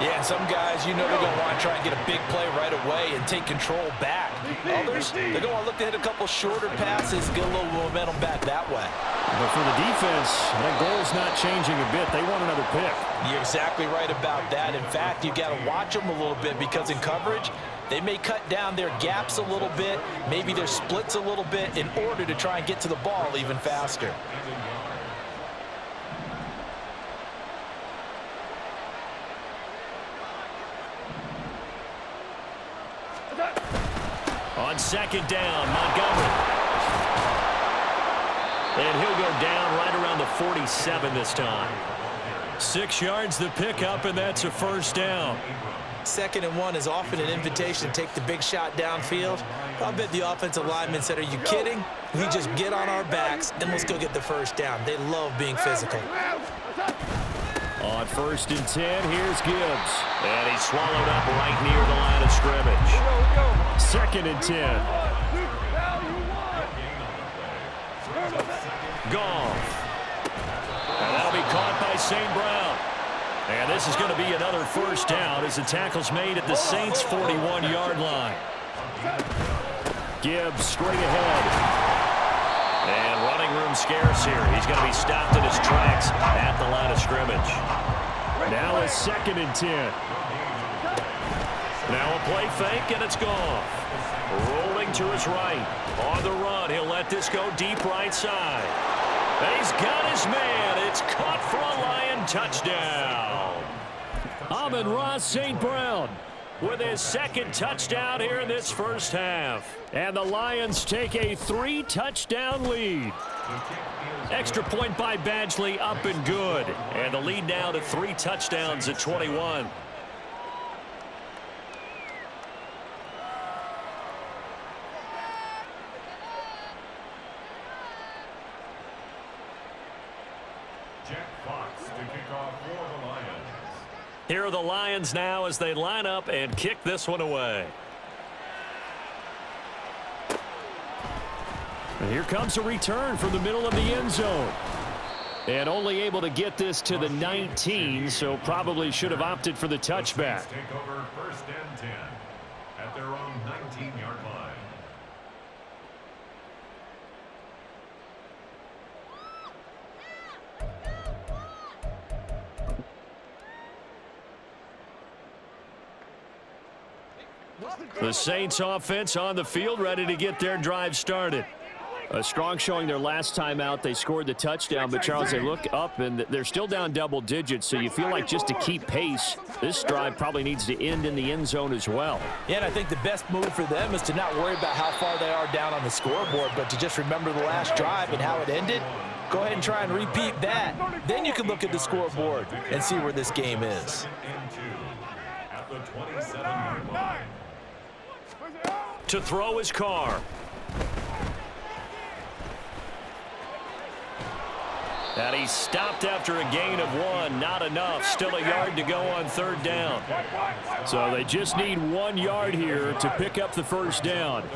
Yeah, and some guys, you know they're going to want to try and get a big play right away and take control back. Others, they're going to look to hit a couple shorter passes, get a little momentum back that way. But for the defense, that goal's not changing a bit. They want another pick. You're exactly right about that. In fact, you got to watch them a little bit because in coverage, they may cut down their gaps a little bit, maybe their splits a little bit in order to try and get to the ball even faster. On second down, Montgomery. And he'll go down right around the 47 this time. 6 yards the pickup, and that's a first down. 2nd and 1 is often an invitation to take the big shot downfield. I bet the offensive lineman said, are you kidding? We just get on our backs and let's go get the first down. They love being physical. On 1st and 10, here's Gibbs. And he's swallowed up right near the line of scrimmage. 2nd and 10. Goff. And that'll be caught by St. Brown. And this is going to be another first down as the tackle's made at the Saints' 41-yard line. Gibbs straight ahead. And running room scarce here. He's going to be stopped in his tracks at the line of scrimmage. Now a 2nd and 10. Now a play fake, and it's Goff. Rolling to his right. On the run, he'll let this go deep right side. And he's got his man. It's caught for a Lion touchdown. Amon-Ra St. Brown with his 2nd touchdown here in this first half. And the Lions take a 3-touchdown lead. Extra point by Badgley, up and good. And the lead now to 3 touchdowns at 21. Here are the Lions now as they line up and kick this one away. And here comes a return from the middle of the end zone. And only able to get this to the 19, so probably should have opted for the touchback. Take over 1st and 10 at their own 19-yard line. The Saints offense on the field, ready to get their drive started. A strong showing their last time out. They scored the touchdown, but Charles, they look up and they're still down double digits, so you feel like just to keep pace, this drive probably needs to end in the end zone as well. Yeah, and I think the best move for them is to not worry about how far they are down on the scoreboard, but to just remember the last drive and how it ended. Go ahead and try and repeat that. Then you can look at the scoreboard and see where this game is. At the 27-yard line. To throw his car. And he's stopped after a gain of 1. Not enough. Still a yard to go on 3rd down. So they just need 1 yard here to pick up the first down.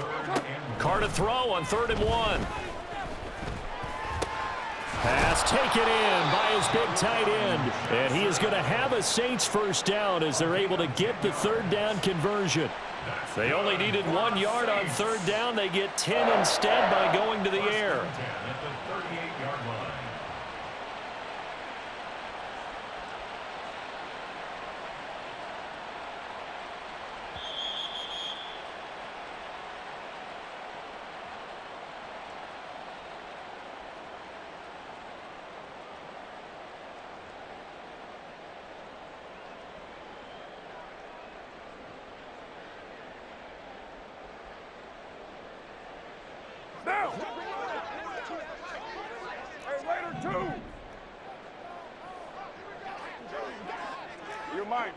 Carr to throw on 3rd and 1. Pass taken in by his big tight end. And he is going to have a Saints first down as they're able to get the 3rd down conversion. They only needed 1 yard on 3rd down. They get 10 instead by going to the air. You're mine.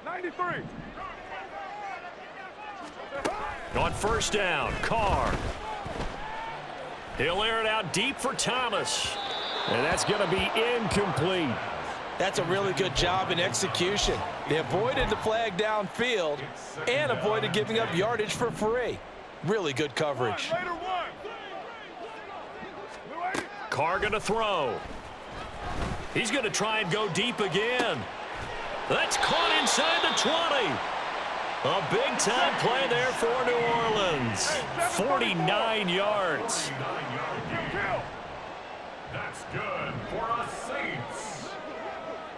93. On 1st down, Carr. He'll air it out deep for Thomas. And that's going to be incomplete. That's a really good job in execution. They avoided the flag downfield and avoided giving up yardage for free. Really good coverage. Carr going to throw. He's going to try and go deep again. That's caught inside the 20. A big-time play there for New Orleans. 49 yards. That's good for a Saints.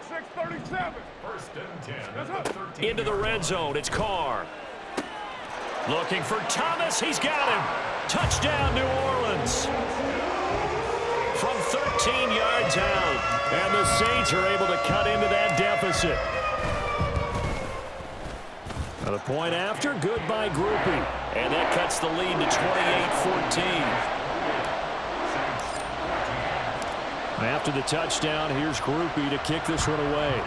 6:37. First and 10 at the 13. Into the red zone. It's Carr. Looking for Thomas. He's got him. Touchdown, New Orleans. From 13 yards out. And the Saints are able to cut into that deficit. Now the point after, good by Groupie. And that cuts the lead to 28-14. After the touchdown, here's Groupie to kick this one away.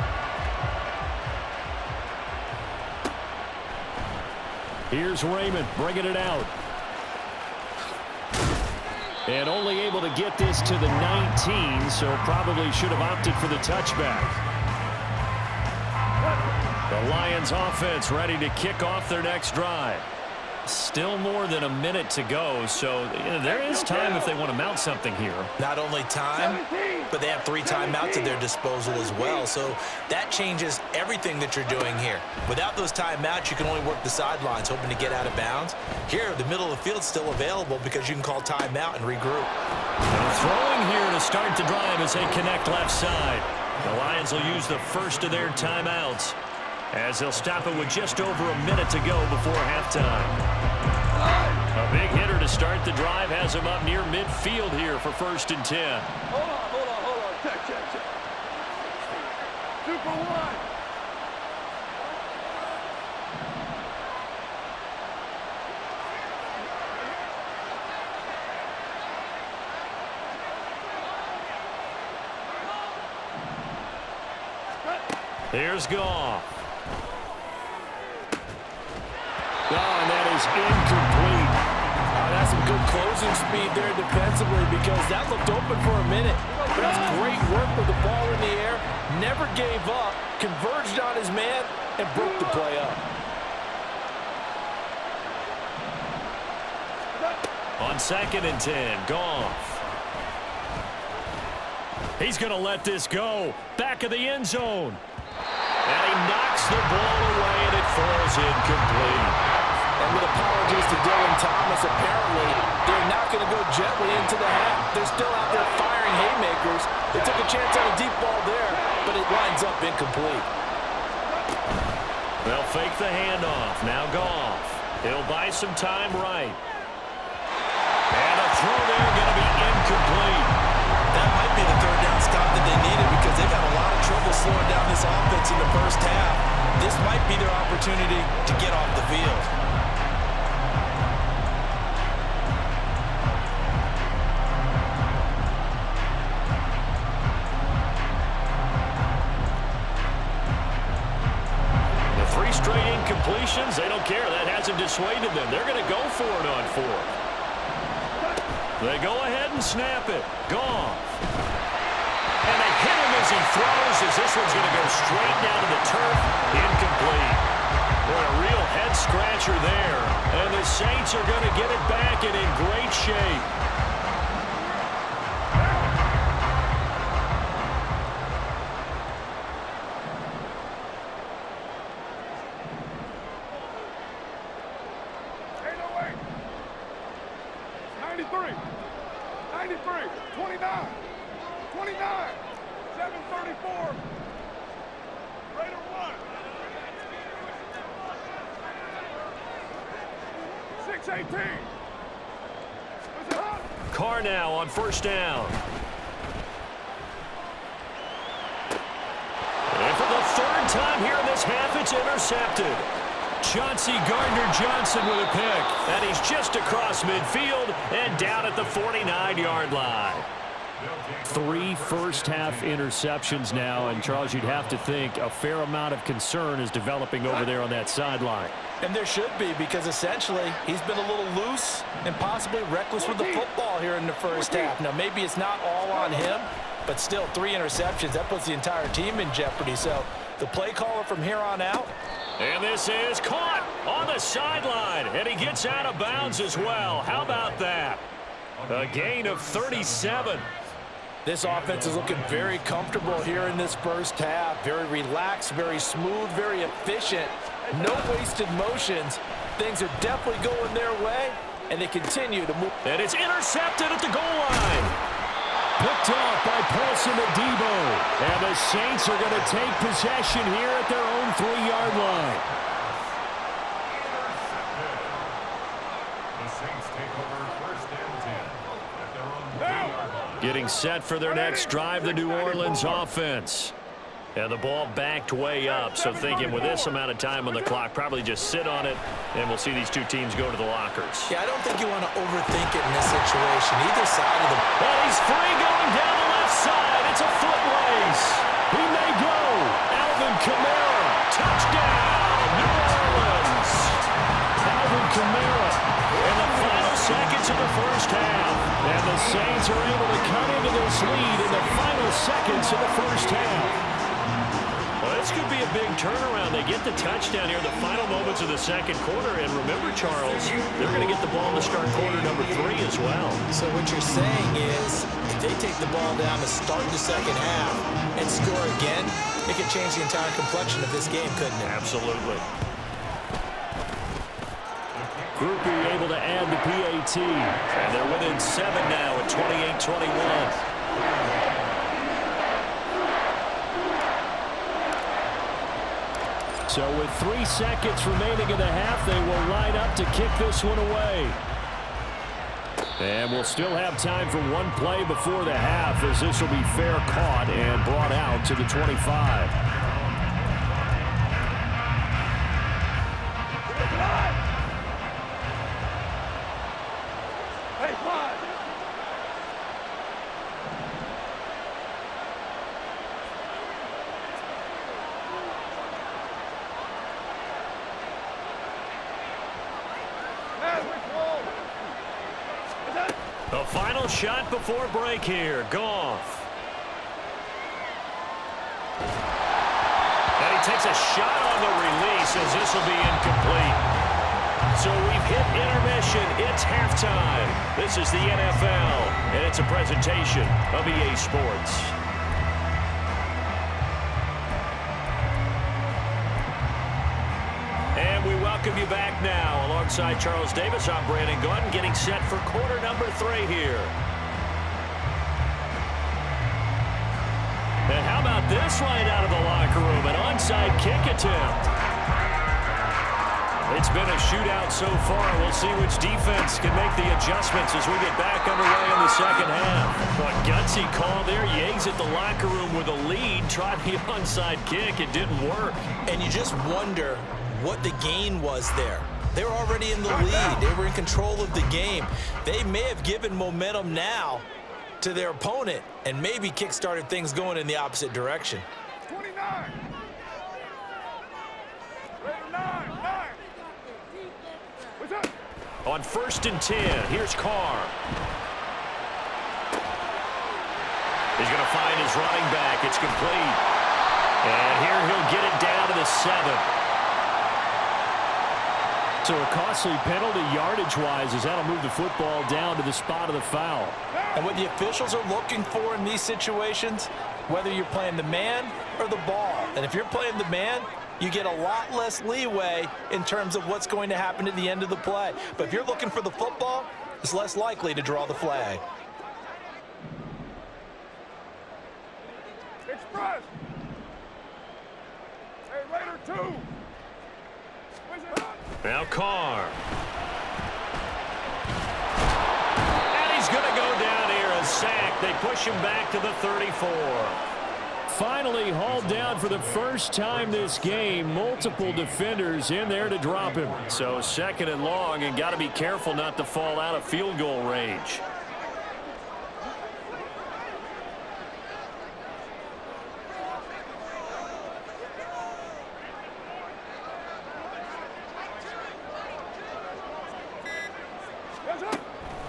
Here's Raymond bringing it out. And only able to get this to the 19, so probably should have opted for the touchback. The Lions offense ready to kick off their next drive. Still more than a minute to go, so there is time if they want to mount something here. Not only time, but they have 3 timeouts at their disposal as well, so that changes everything that you're doing here. Without those timeouts, you can only work the sidelines, hoping to get out of bounds. Here, the middle of the field's still available because you can call timeout and regroup. And throwing here to start the drive as they connect left side. The Lions will use the first of their timeouts, as they'll stop it with just over a minute to go before halftime. A big hitter to start the drive has him up near midfield here for 1st and 10. Hold on. Check. 2 for 1. Here's Goff. And that is incomplete. That's some good closing speed there defensively because that looked open for a minute. But that's great work with the ball in the air. Never gave up, converged on his man, and broke the play up. On 2nd and 10, Goff. He's going to let this go. Back of the end zone. And he knocks the ball away, and it falls incomplete. And with apologies to Dylan Thomas, apparently they're not going to go gently into the half. They're still out there firing haymakers. They took a chance on a deep ball there, but it winds up incomplete. They'll fake the handoff. Now Goff. He'll buy some time right. And a throw there going to be incomplete. That might be the 3rd down stop that they needed because they've had a lot of trouble slowing down this offense in the first half. This might be their opportunity to get off the field. The 3 straight incompletions, they don't care. That hasn't dissuaded them. They're going to go for it on 4th. They go ahead and snap it. Goff. And they hit him as he throws, as this one's going to go straight down to the turf. Incomplete. Boy, a real head-scratcher there. And the Saints are going to get it back and in great shape. Carr now on 1st down. And for the 3rd time here in this half, it's intercepted. Chauncey Gardner-Johnson with a pick. And he's just across midfield and down at the 49-yard line. 3 first-half interceptions now, and Charles, you'd have to think a fair amount of concern is developing over there on that sideline. And there should be, because essentially he's been a little loose and possibly reckless with the football here in the first half. Now, maybe it's not all on him, but still 3 interceptions. That puts the entire team in jeopardy. So the play caller from here on out. And this is caught on the sideline, and he gets out of bounds as well. How about that? A gain of 37. This offense is looking very comfortable here in this first half. Very relaxed, very smooth, very efficient. No wasted motions. Things are definitely going their way, and they continue to move. And it's intercepted at the goal line. Picked off by Paulson Adebo. And the Saints are going to take possession here at their own 3-yard line. The Saints take over first and 10 at their own 3-yard line. Getting set for their next drive, the New Orleans offense. And the ball backed way up, so thinking with this amount of time on the clock, probably just sit on it, and we'll see these two teams go to the lockers. Yeah, I don't think you want to overthink it in this situation. Either side of the... And he's free going down the left side. It's a foot race. He may go. Alvin Kamara, touchdown, New Orleans. Alvin Kamara in the final seconds of the first half. And the Saints are able to cut into this lead in the final seconds of the first half. Well, this could be a big turnaround. They get the touchdown here in the final moments of the second quarter. And remember, Charles, they're going to get the ball to start quarter number 3 as well. So what you're saying is if they take the ball down to start the second half and score again, it could change the entire complexion of this game, couldn't it? Absolutely. Groupie able to add the PAT. And they're within 7 now at 28-21. So with 3 seconds remaining in the half, they will line up to kick this one away. And we'll still have time for one play before the half, as this will be fair caught and brought out to the 25. Hey, fly! The final shot before break here. Goff. And he takes a shot on the release as this will be incomplete. So we've hit intermission. It's halftime. This is the NFL, and it's a presentation of EA Sports. And we welcome you back now. Alongside Charles Davis, I'm Brandon Gaudin, getting set for quarter number 3 here. And how about this right out of the locker room? An onside kick attempt. It's been a shootout so far. We'll see which defense can make the adjustments as we get back underway in the second half. A gutsy call there. Yates at the locker room with a lead. Tried the onside kick. It didn't work. And you just wonder what the gain was there. They were already in the lead. They were in control of the game. They may have given momentum now to their opponent and maybe kick-started things going in the opposite direction. 29! 9! What's up? On 1st and 10, here's Carr. He's going to find his running back. It's complete. And here he'll get it down to the 7. So a costly penalty yardage-wise as that'll move the football down to the spot of the foul. And what the officials are looking for in these situations, whether you're playing the man or the ball, and if you're playing the man, you get a lot less leeway in terms of what's going to happen at the end of the play. But if you're looking for the football, it's less likely to draw the flag. Express! Hey, Raider 2! Now Carr. And he's going to go down here, a sack. They push him back to the 34. Finally hauled down for the first time this game. Multiple defenders in there to drop him. So 2nd and long, and got to be careful not to fall out of field goal range.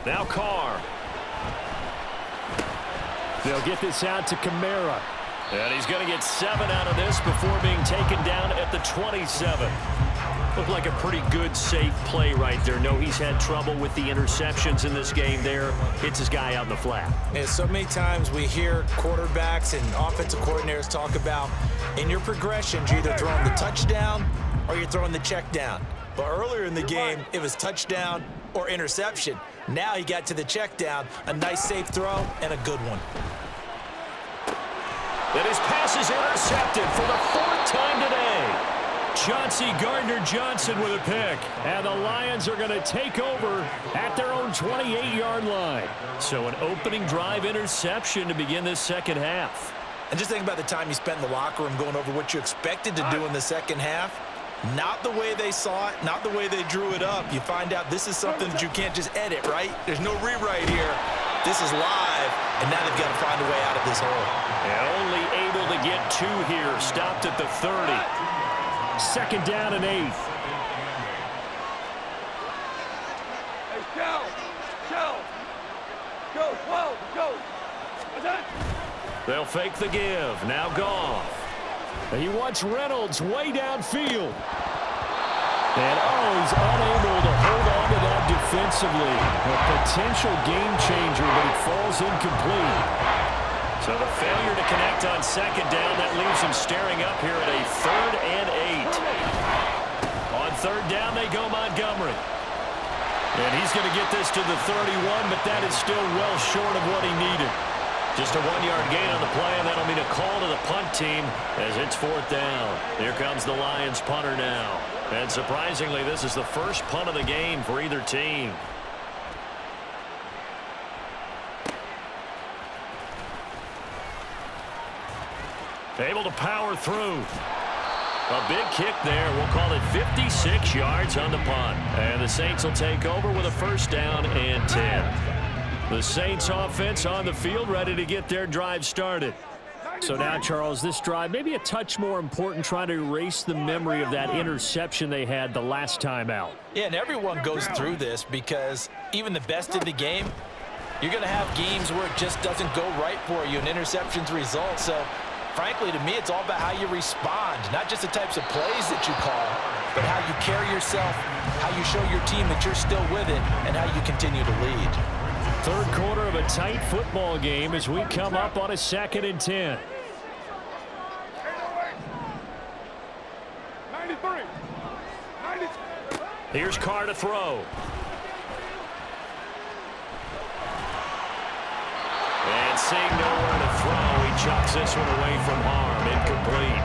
Now Carr. They'll get this out to Kamara. And he's going to get 7 out of this before being taken down at the 27. Looked like a pretty good, safe play right there. No, he's had trouble with the interceptions in this game there. Hits his guy out in the flat. And so many times we hear quarterbacks and offensive coordinators talk about in your progressions, you're either throwing the touchdown or you're throwing the check down. But earlier in the game, it was touchdown or interception. Now he got to the check down, a nice safe throw and a good one. And his pass is intercepted for the 4th time today. Chauncey Gardner-Johnson with a pick. And the Lions are going to take over at their own 28-yard line. So an opening drive interception to begin this second half. And just think about the time you spent in the locker room going over what you expected to do in the second half. Not the way they saw it, not the way they drew it up. You find out this is something that you can't just edit, right? There's no rewrite here. This is live, and now they've got to find a way out of this hole. And only able to get 2 here. Stopped at the 30. 2nd down and 8. Hey, go, 12, go. They'll fake the give. Now Goff. He wants Reynolds way downfield. And he's unable to hold on to that defensively. A potential game changer, but it falls incomplete. So the failure to connect on 2nd down, that leaves him staring up here at a 3rd and 8. On 3rd down, they go Montgomery. And he's going to get this to the 31, but that is still well short of what he needed. Just a 1-yard gain on the play, and that'll mean a call to the punt team as it's 4th down. Here comes the Lions punter now. And surprisingly, this is the first punt of the game for either team. Able to power through. A big kick there. We'll call it 56 yards on the punt. And the Saints will take over with a 1st down and 10. The Saints offense on the field, ready to get their drive started. So now, Charles, this drive maybe a touch more important, trying to erase the memory of that interception they had the last time out. Yeah, and everyone goes through this because even the best in the game, you're going to have games where it just doesn't go right for you and interceptions result. So, frankly, to me, it's all about how you respond, not just the types of plays that you call, but how you carry yourself, how you show your team that you're still with it, and how you continue to lead. 3rd quarter of a tight football game as we come up on a 2nd and 10. 93. 92. Here's Carr to throw. And seeing nowhere to throw, he chucks this one away from harm. Incomplete.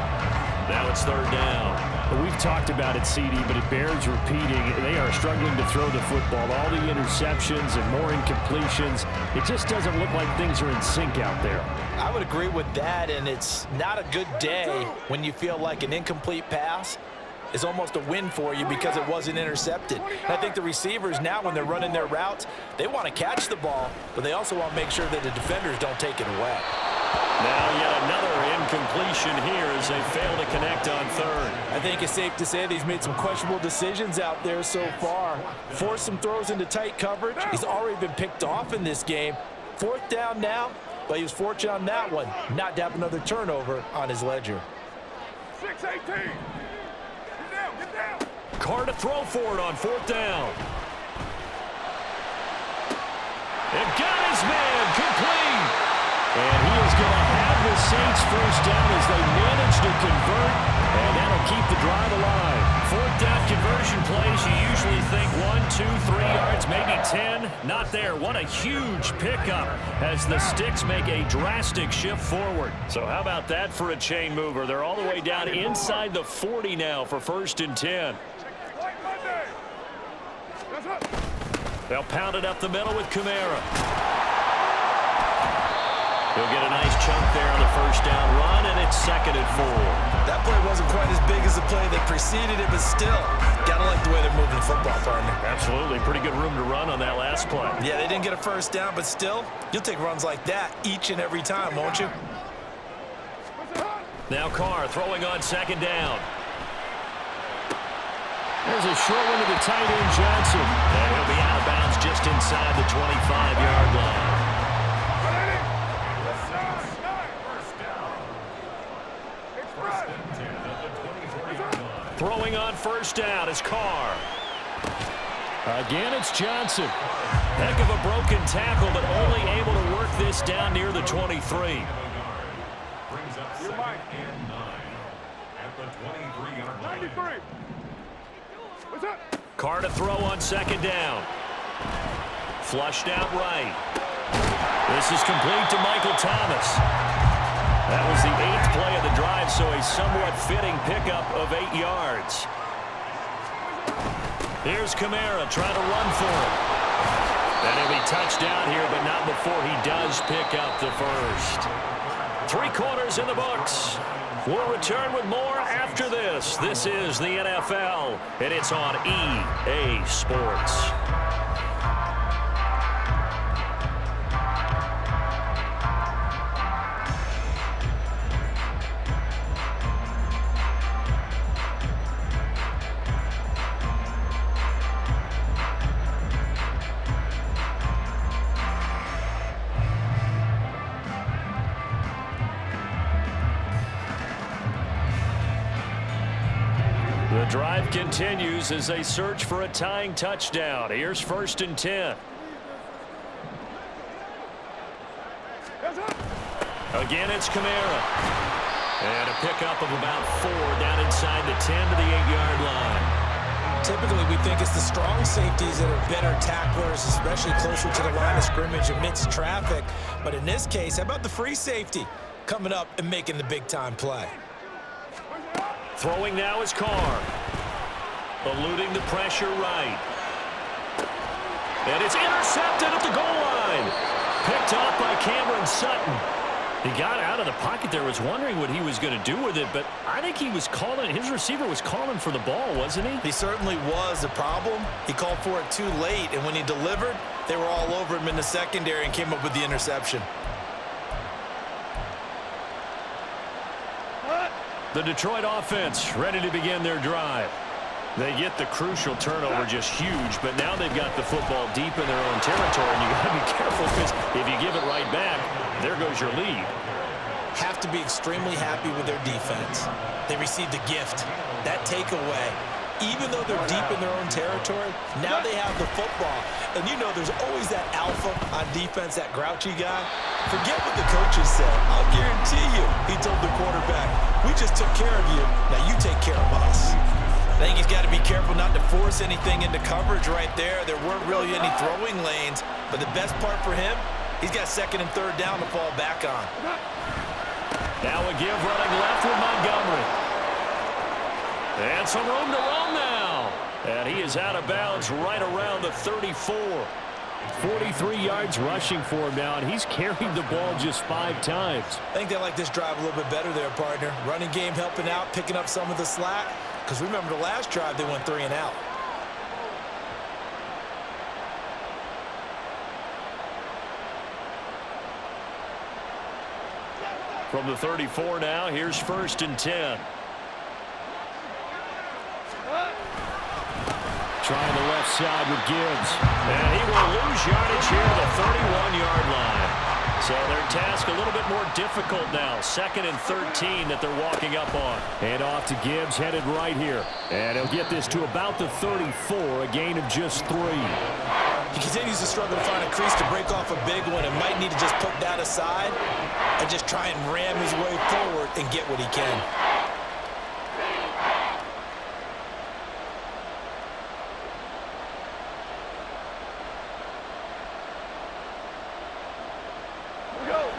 Now it's 3rd down. We've talked about it, CD, but it bears repeating. They are struggling to throw the football. All the interceptions and more incompletions. It just doesn't look like things are in sync out there. I would agree with that, and it's not a good day when you feel like an incomplete pass is almost a win for you because it wasn't intercepted. And I think the receivers now, when they're running their routes, they want to catch the ball, but they also want to make sure that the defenders don't take it away. Now yet another incompletion here as they fail to connect on 3rd. I think it's safe to say that he's made some questionable decisions out there so far. Forced some throws into tight coverage. He's already been picked off in this game. 4th down now, but he was fortunate on that one not to have another turnover on his ledger. 6-18. Get down. Carr to throw for it on 4th down. And got his man complete. And he is going to have the Saints 1st down as they manage to convert, and that'll keep the drive alive. 4th down conversion plays, you usually think 1, 2, 3 yards, maybe 10. Not there. What a huge pickup as the Sticks make a drastic shift forward. So how about that for a chain mover? They're all the way down inside the 40 now for 1st and 10. They'll pound it up the middle with Kamara. He'll get a nice chunk there on the 1st down run, and it's 2nd and 4. That play wasn't quite as big as the play that preceded it, but still, gotta like the way they're moving the football, partner. Absolutely. Pretty good room to run on that last play. Yeah, they didn't get a 1st down, but still, you'll take runs like that each and every time, won't you? Now Carr throwing on 2nd down. There's a short one to the tight end, Johnson. And he'll be out of bounds just inside the 25-yard line. Throwing on first down is Carr. Again, it's Johnson. Heck of a broken tackle, but only able to work this down near the 23. Brings up 2nd and 9 at the 23-yard line. 93. What's up? Carr to throw on second down. Flushed out right. This is complete to Michael Thomas. That was the 8th play of the drive, so a somewhat fitting pickup of 8 yards. Here's Kamara trying to run for it. And he'll be touched down here, but not before he does pick up the first. 3 quarters in the books. We'll return with more after this. This is the NFL, and it's on EA Sports. The drive continues as they search for a tying touchdown. Here's 1st and 10. Again, it's Kamara. And a pickup of about 4 down inside the 10 to the 8-yard line. Typically, we think it's the strong safeties that are better tacklers, especially closer to the line of scrimmage amidst traffic. But in this case, how about the free safety coming up and making the big-time play? Throwing now is Carr. Eluding the pressure right. And it's intercepted at the goal line. Picked off by Cameron Sutton. He got out of the pocket there, was wondering what he was going to do with it, but I think he was calling, his receiver was calling for the ball, wasn't he? He certainly was. The problem, he called for it too late, and when he delivered, they were all over him in the secondary and came up with the interception. The Detroit offense ready to begin their drive. They get the crucial turnover, just huge, but now they've got the football deep in their own territory, and you got to be careful because if you give it right back, there goes your lead. Have to be extremely happy with their defense. They received a gift. That takeaway, even though they're deep in their own territory, now they have the football. And you know there's always that alpha on defense, that grouchy guy. Forget what the coaches said. I'll guarantee you, he told the quarterback, we just took care of you, now you take care of us. I think he's got to be careful not to force anything into coverage right there. There weren't really any throwing lanes, but the best part for him, he's got 2nd and 3rd down to fall back on. Now a give running left with Montgomery. And some room to run now. And he is out of bounds right around the 34. 43 yards rushing for him now, and he's carried the ball just 5 times. I think they like this drive a little bit better there, partner. Running game helping out, picking up some of the slack. Because remember the last drive, they went 3 and out. From the 34 now, here's 1st and 10. Trying the left side with Gibbs. And he will lose yardage here at the 31-yard line. So their task a little bit more difficult now. 2nd and 13 that they're walking up on. And off to Gibbs, headed right here. And he'll get this to about the 34, a gain of just 3. He continues to struggle to find a crease to break off a big one and might need to just put that aside and just try and ram his way forward and get what he can.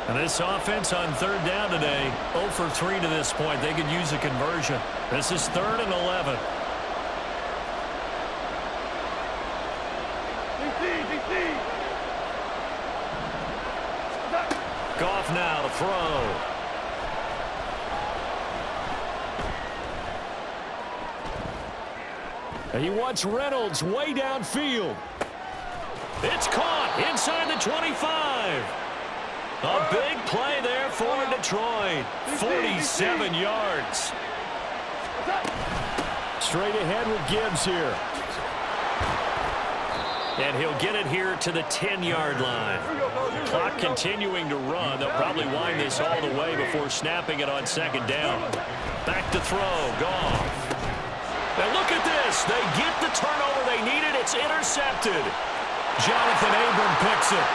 And this offense on 3rd down today, 0 for 3 to this point. They could use a conversion. This is 3rd and 11. Goff now to throw. And he wants Reynolds way downfield. It's caught inside the 25. A big play there for Detroit. 47 yards. Straight ahead with Gibbs here. And he'll get it here to the 10-yard line. Clock continuing to run. They'll probably wind this all the way before snapping it on 2nd down. Back to throw. Goff. And look at this. They get the turnover they needed. It's intercepted. Jonathan Abram picks it.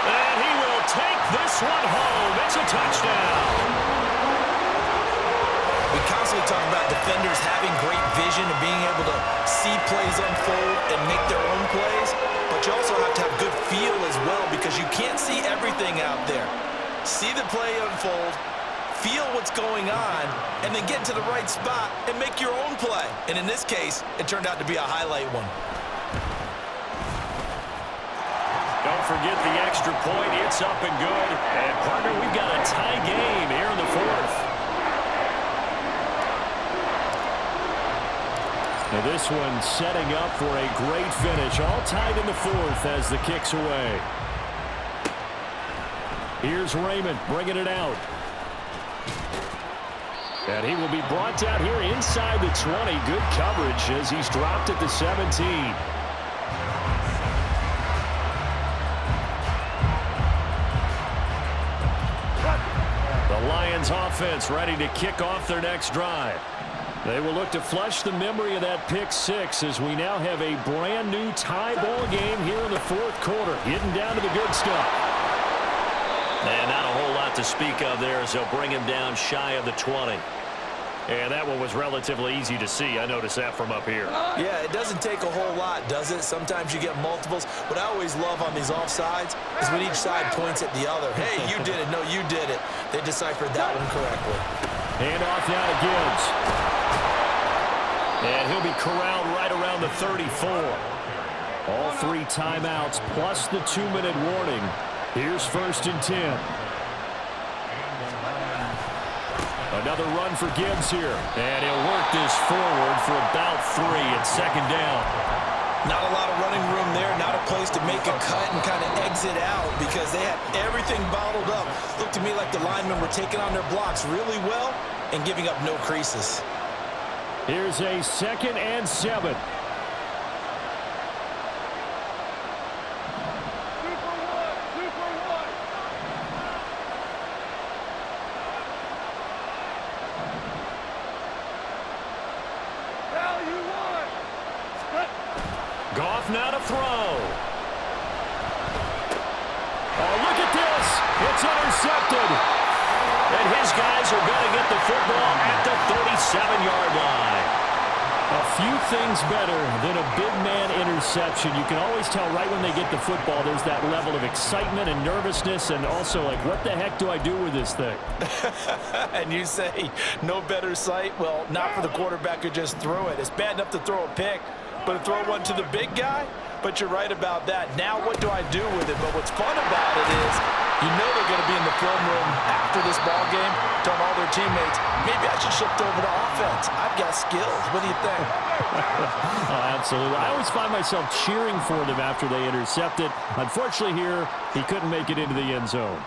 And he will take this one home. It's a touchdown. We constantly talk about defenders having great vision and being able to see plays unfold and make their own plays, but you also have to have good feel as well because you can't see everything out there. See the play unfold, feel what's going on, and then get to the right spot and make your own play. And in this case, it turned out to be a highlight one. Don't forget the extra point. It's up and good. And, partner, we've got a tie game here in the fourth. Now this one setting up for a great finish. All tied in the fourth as the kick's away. Here's Raymond bringing it out. And he will be brought down here inside the 20. Good coverage as he's dropped at the 17. The Lions offense ready to kick off their next drive. They will look to flush the memory of that pick six as we now have a brand new tie ball game here in the fourth quarter. Getting down to the good stuff. And not a whole lot to speak of there as they'll bring him down shy of the 20. And that one was relatively easy to see. I noticed that from up here. Yeah, it doesn't take a whole lot, does it? Sometimes you get multiples. What I always love on these offsides is when each side points at the other. Hey, you did it. No, you did it. They deciphered that one correctly. Hand off now to Gibbs. And he'll be corralled right around the 34. All three timeouts plus the 2-minute warning. Here's 1st and 10. Another run for Gibbs here. And he'll work this forward for about 3 at 2nd down. Not a lot of running room there. Not a place to make a cut and kind of exit out because they had everything bottled up. Looked to me like the linemen were taking on their blocks really well and giving up no creases. Here's a 2nd and 7. Goff now to throw. Oh, look at this. It's intercepted. And his guys are going to get the football at the 37-yard line. A few things better than a big man interception. You can always tell right when they get the football, there's that level of excitement and nervousness and also like, what the heck do I do with this thing? And you say no better sight? Well, not for the quarterback who just threw it. It's bad enough to throw a pick, but to throw one to the big guy? But you're right about that. Now what do I do with it? But what's fun about it is you know they're going to be in the film room after this ball game telling all their teammates, maybe I should shift over to offense. I've got skills. What do you think? Oh, absolutely. I always find myself cheering for them after they intercept it. Unfortunately here, he couldn't make it into the end zone.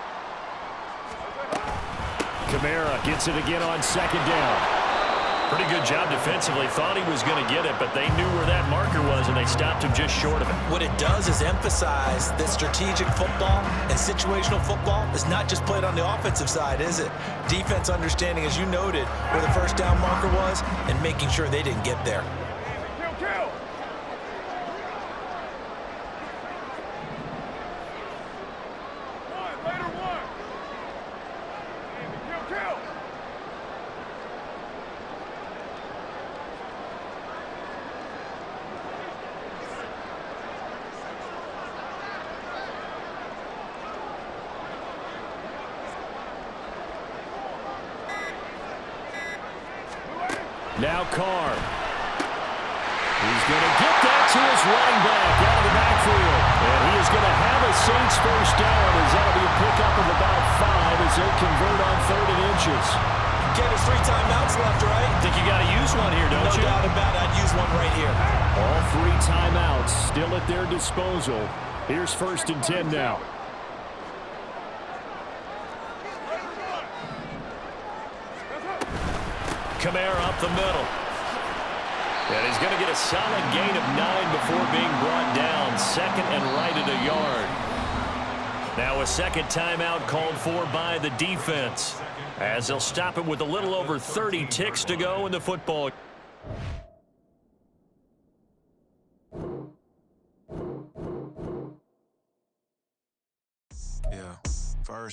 Kamara gets it again on 2nd down. Pretty good job defensively. Thought he was going to get it, but they knew where that marker was, and they stopped him just short of it. What it does is emphasize that strategic football and situational football is not just played on the offensive side, is it? Defense understanding, as you noted, where the first down marker was and making sure they didn't get there. Kill. Kill. Now Carr. He's going to get that to his running back out of the backfield. And he is going to have a Saints first down as that'll be a pickup of about 5 as they convert on 3rd and inches. Okay, there's 3 timeouts left, right? I think you got to use one here, don't you? No doubt about it. I'd use one right here. All 3 timeouts still at their disposal. Here's 1st and 10 now. Kamara up the middle. And he's going to get a solid gain of 9 before being brought down. 2nd and right at a yard. Now a second timeout called for by the defense, as they'll stop it with a little over 30 ticks to go in the football. Yeah, first.